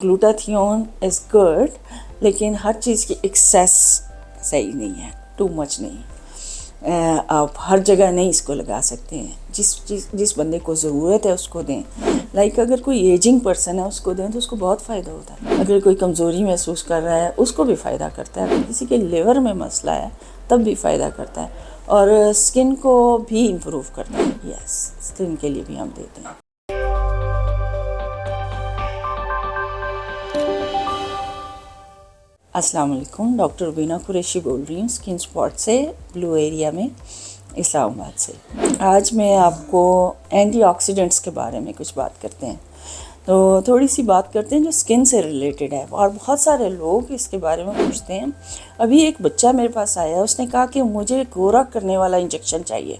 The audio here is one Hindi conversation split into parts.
ग्लूटाथियोन इज़ गुड, लेकिन हर चीज़ की एक्सेस सही नहीं है, टू मच नहीं। आप हर जगह नहीं इसको लगा सकते हैं। जिस बंदे को ज़रूरत है उसको दें। लाइक अगर कोई एजिंग पर्सन है उसको दें तो उसको बहुत फ़ायदा होता है। अगर कोई कमज़ोरी महसूस कर रहा है उसको भी फ़ायदा करता है। अगर किसी के लिवर में मसला है तब भी फ़ायदा करता है, और स्किन को भी इम्प्रूव करता है। यस, स्किन के लिए भी हम देते हैं। अस्सलाम वालेकुम, डॉक्टर रुबीना कुरैशी बोल रही हूँ स्किन स्पॉट से, ब्लू एरिया में, इस्लामाबाद से। आज मैं आपको एंटीऑक्सीडेंट्स के बारे में कुछ बात करते हैं। तो थोड़ी सी बात करते हैं जो स्किन से रिलेटेड है, और बहुत सारे लोग इसके बारे में पूछते हैं। अभी एक बच्चा मेरे पास आया, उसने कहा कि मुझे गोरा करने वाला इंजेक्शन चाहिए,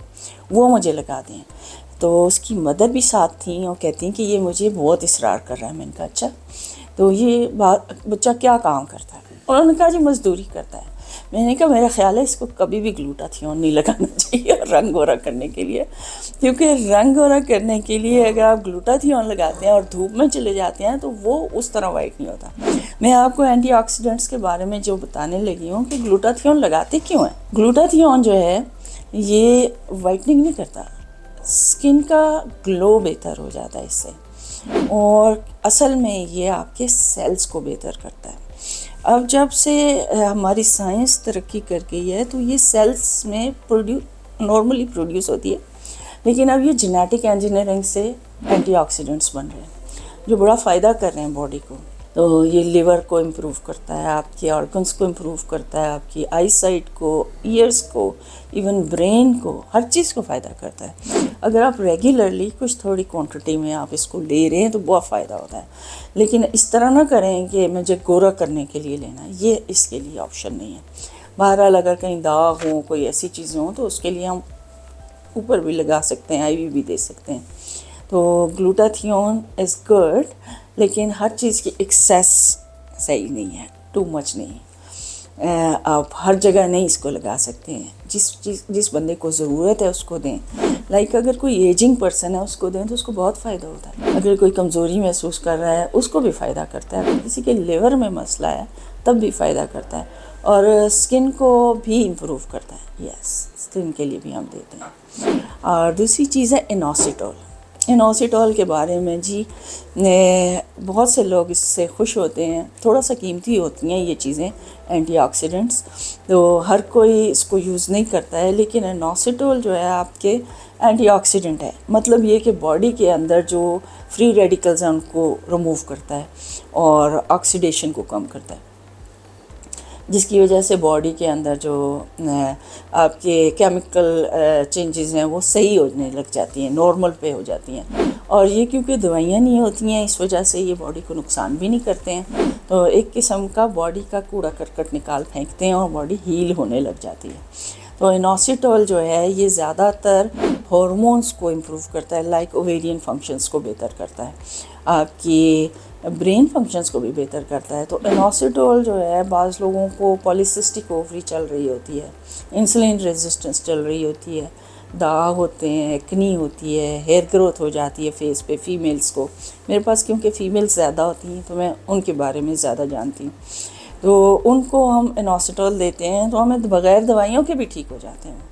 वो मुझे लगा दें। तो उसकी मदर भी साथ थी और कहती हैं कि ये मुझे बहुत इसरार कर रहा है। मैंने कहा अच्छा, तो ये बच्चा क्या काम करता है? उन्होंने कहा जी मज़दूरी करता है। मैंने कहा मेरा ख्याल है इसको कभी भी ग्लूटाथियोन नहीं लगाना चाहिए रंग गोरा करने के लिए, क्योंकि रंग गोरा करने के लिए अगर आप ग्लूटाथियोन लगाते हैं और धूप में चले जाते हैं तो वो उस तरह वाइट नहीं होता। मैं आपको एंटीऑक्सीडेंट्स के बारे में जो बताने लगी हूँ कि ग्लूटाथियोन लगाते क्यों हैं। ग्लूटाथियोन जो है ये वाइटनिंग नहीं करता, स्किन का ग्लो बेहतर हो जाता है इससे, और असल में ये आपके सेल्स को बेहतर करता है। अब जब से हमारी साइंस तरक्की कर गई है तो ये सेल्स में नॉर्मली प्रोड्यूस होती है, लेकिन अब ये जेनेटिक इंजीनियरिंग से एंटीऑक्सीडेंट्स बन रहे हैं जो बड़ा फ़ायदा कर रहे हैं बॉडी को। तो ये लिवर को इम्प्रूव करता है, आपके ऑर्गन्स को इम्प्रूव करता है, आपकी आई साइट को, ईयर्स को, इवन ब्रेन को, हर चीज़ को फ़ायदा करता है। अगर आप रेगुलरली कुछ थोड़ी क्वांटिटी में आप इसको ले रहे हैं तो बहुत फ़ायदा होता है, लेकिन इस तरह ना करें कि मुझे गोरा करने के लिए लेना है, ये इसके लिए ऑप्शन नहीं है। बहरहाल अगर कहीं दाग हो, कोई ऐसी चीज़ें हों तो उसके लिए हम ऊपर भी लगा सकते हैं, IV भी दे सकते हैं। तो ग्लूटाथियोन इज़ गुड, लेकिन हर चीज़ की एक्सेस सही नहीं है, टू मच नहीं। आप हर जगह नहीं इसको लगा सकते हैं। जिस बंदे को ज़रूरत है उसको दें। लाइक अगर कोई एजिंग पर्सन है उसको दें तो उसको बहुत फ़ायदा होता है। अगर कोई कमज़ोरी महसूस कर रहा है उसको भी फ़ायदा करता है। अगर किसी के लिवर में मसला है तब भी फ़ायदा करता है, और स्किन को भी इम्प्रूव करता है। यस, स्किन के लिए भी हम देते हैं। और दूसरी चीज़ है इनोसिटोल। इनोसिटोल के बारे में जी बहुत से लोग इससे खुश होते हैं। थोड़ा सा कीमती होती हैं ये चीज़ें, एंटीऑक्सीडेंट्स, तो हर कोई इसको यूज़ नहीं करता है। लेकिन इनोसिटोल जो है आपके एंटीऑक्सीडेंट है, मतलब ये कि बॉडी के अंदर जो फ्री रेडिकल्स हैं उनको रिमूव करता है और ऑक्सीडेशन को कम करता है, जिसकी वजह से बॉडी के अंदर जो आपके केमिकल चेंजेस हैं वो सही होने लग जाती हैं, नॉर्मल पे हो जाती हैं। और ये क्योंकि दवाइयाँ नहीं होती हैं, इस वजह से ये बॉडी को नुकसान भी नहीं करते हैं। तो एक किस्म का बॉडी का कूड़ा करकट निकाल फेंकते हैं और बॉडी हील होने लग जाती है। तो इनोसिटोल जो है ये ज़्यादातर हार्मोन्स को इम्प्रूव करता है, लाइक ओवेरियन फंक्शंस को बेहतर करता है, आपकी ब्रेन फंक्शंस को भी बेहतर करता है। तो इनोसिटोल जो है बाज़ लोगों को पॉलीसिस्टिक ओवरी चल रही होती है, इंसुलिन रेजिस्टेंस चल रही होती है, दाग होते हैं, एक्नी होती है, हेयर ग्रोथ हो जाती है फेस पे, फीमेल्स को। मेरे पास क्योंकि फ़ीमेल्स ज़्यादा होती हैं तो मैं उनके बारे में ज़्यादा जानती हूँ। तो उनको हम इनोसिटोल देते हैं तो हमें बग़ैर दवाइयों के भी ठीक हो जाते हैं।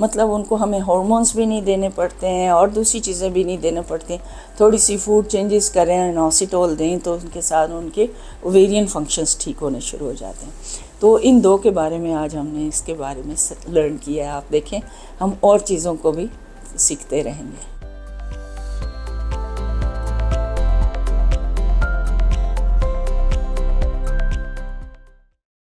मतलब उनको हमें हार्मोन्स भी नहीं देने पड़ते हैं और दूसरी चीज़ें भी नहीं देने पड़ती। थोड़ी सी फूड चेंजेस करें, इनोसिटोल दें तो उनके साथ उनके ओवेरियन फंक्शंस ठीक होने शुरू हो जाते हैं। तो इन दो के बारे में आज हमने इसके बारे में लर्न किया है। आप देखें, हम और चीज़ों को भी सीखते रहेंगे।